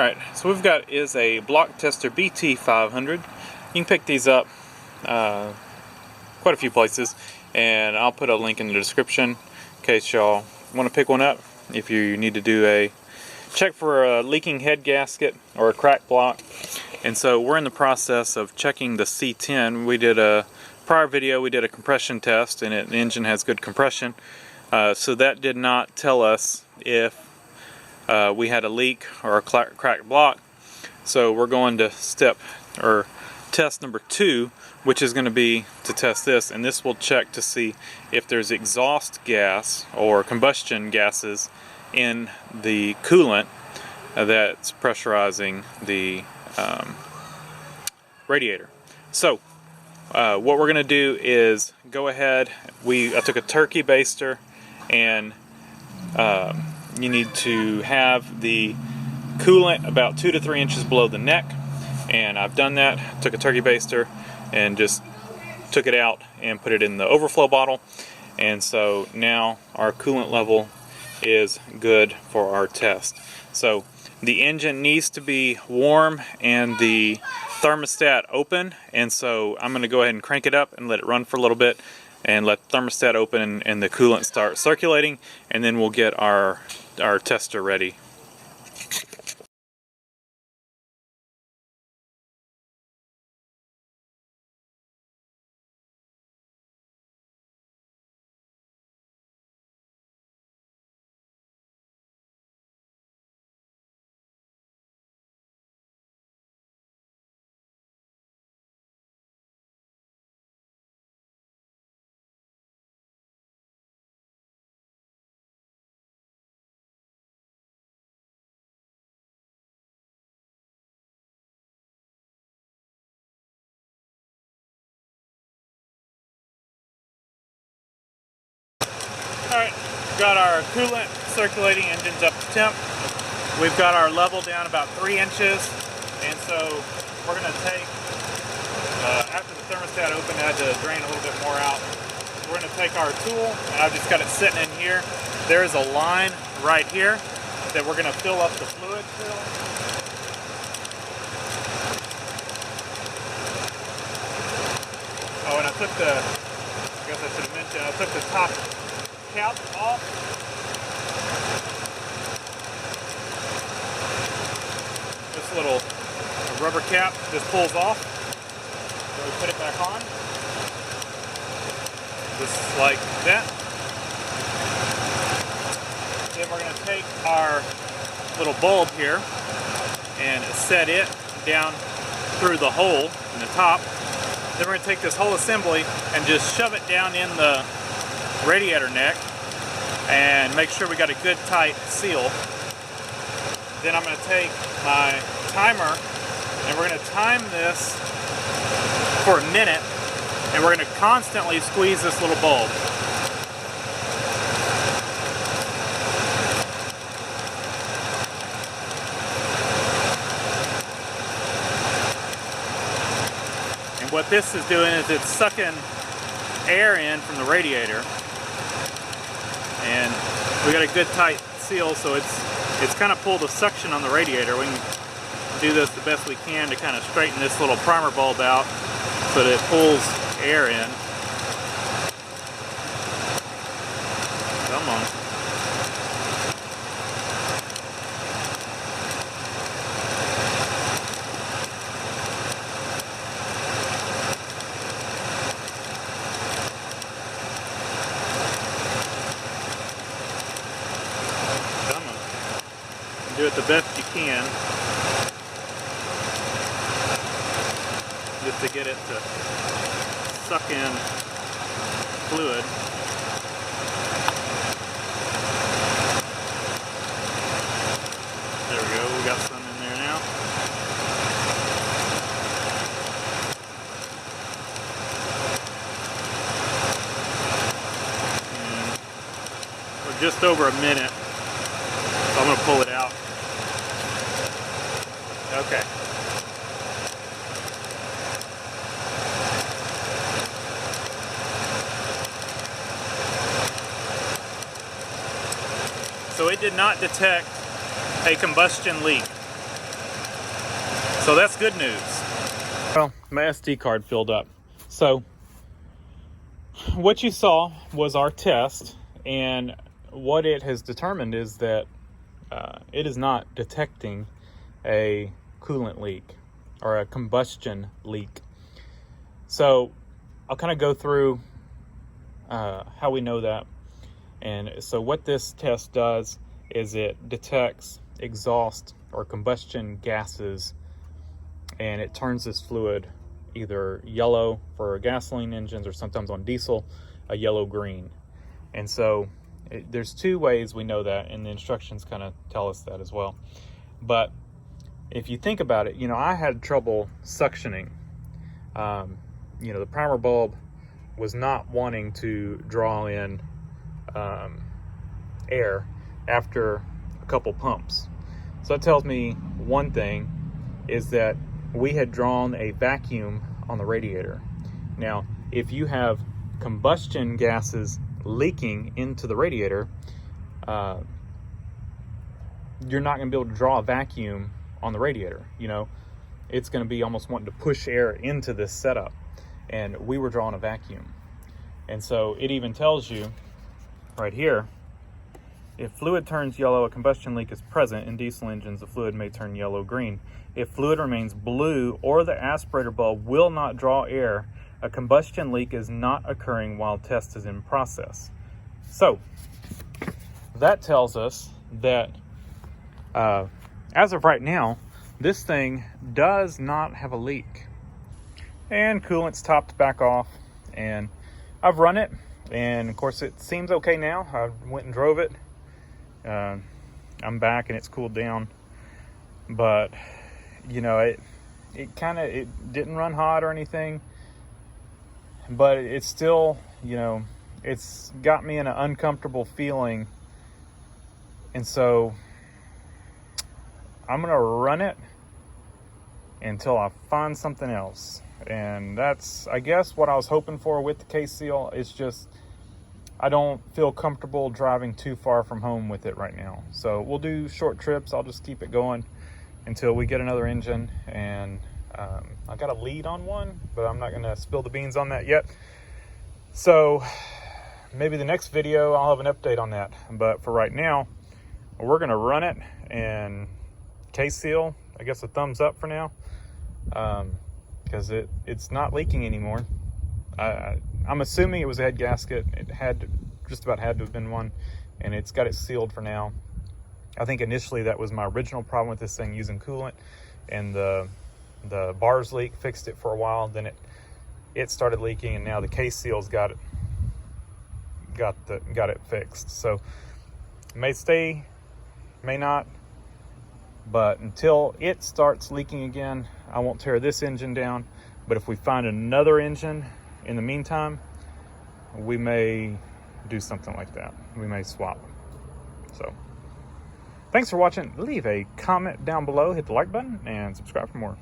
Alright, so we've got is a block tester BT500. You can pick these up quite a few places, and I'll put a link in the description in case y'all want to pick one up if you need to do a check for a leaking head gasket or a cracked block. And so we're in the process of checking the C10. We did a prior video, we did a compression test, and the engine has good compression. So that did not tell us if we had a leak or a cracked block. So we're going to test number 2, which is going to be to test this, and this will check to see if there's exhaust gas or combustion gases in the coolant that's pressurizing the radiator. So what we're going to do is go ahead. I took a turkey baster, and you need to have the coolant about 2 to 3 inches below the neck, and I've done that. Took a turkey baster and just took it out and put it in the overflow bottle, and so now our coolant level is good for our test. So the engine needs to be warm and the thermostat open, and so I'm going to go ahead and crank it up and let it run for a little bit and let the thermostat open and the coolant start circulating, and then we'll get our tester ready. Alright, got our coolant circulating, engine's up to temp. We've got our level down about 3 inches, and so we're going to take, after the thermostat opened, I had to drain a little bit more out. We're going to take our tool, and I've just got it sitting in here. There's a line right here that we're going to fill up the fluid to. Oh, and I guess I should have mentioned, I took the top cap off. This little rubber cap just pulls off. So we put it back on. Just like that. Then we're going to take our little bulb here and set it down through the hole in the top. Then we're going to take this whole assembly and just shove it down in the radiator neck and make sure we got a good tight seal. Then I'm going to take my timer and we're going to time this for a minute, and we're going to constantly squeeze this little bulb. And what this is doing is it's sucking air in from the radiator, and we got a good tight seal, so it's kind of pulled the suction on the radiator. We can do this the best we can to kind of straighten this little primer bulb out so that it pulls air in. Come on. Do it the best you can, just to get it to suck in fluid. There we go, we got some in there now. And we're just over a minute, so I'm going to pull it out. Okay. So it did not detect a combustion leak. So that's good news. Well, my SD card filled up. So what you saw was our test, and what it has determined is that it is not detecting a coolant leak or a combustion leak. So I'll kind of go through how we know that. And so what this test does is it detects exhaust or combustion gases, and it turns this fluid either yellow for gasoline engines, or sometimes on diesel, a yellow-green. And so there's two ways we know that, and the instructions kind of tell us that as well. But if you think about it, I had trouble suctioning. The primer bulb was not wanting to draw in air after a couple pumps. So that tells me one thing, is that we had drawn a vacuum on the radiator. Now, if you have combustion gases leaking into the radiator, you're not going to be able to draw a vacuum on the radiator. It's going to be almost wanting to push air into this setup, and we were drawing a vacuum. And so it even tells you right here, if fluid turns yellow, a combustion leak is present. In diesel engines, the fluid may turn yellow-green. If fluid remains blue or the aspirator bulb will not draw air, a combustion leak is not occurring while test is in process. So that tells us that as of right now, this thing does not have a leak. And coolant's topped back off, and I've run it, and of course it seems okay now. I went and drove it. I'm back and it's cooled down, but it didn't run hot or anything, but it's still, it's got me in an uncomfortable feeling. And so I'm gonna run it until I find something else. And that's, I guess, what I was hoping for with the case seal. It's just, I don't feel comfortable driving too far from home with it right now. So we'll do short trips. I'll just keep it going until we get another engine. And I got a lead on one, but I'm not gonna spill the beans on that yet. So maybe the next video I'll have an update on that. But for right now, we're gonna run it, and case seal, I guess a thumbs up for now, because it's not leaking anymore. I'm assuming it was a head gasket. It just about had to have been one, and it's got it sealed for now. I think initially that was my original problem with this thing, using coolant, and the bars leak, fixed it for a while, then it started leaking, and now the case seal's got it fixed. So it may stay, may not, but until it starts leaking again, I won't tear this engine down. But if we find another engine in the meantime, we may do something like that. We may swap. So thanks for watching. Leave a comment down below, hit the like button, and subscribe for more.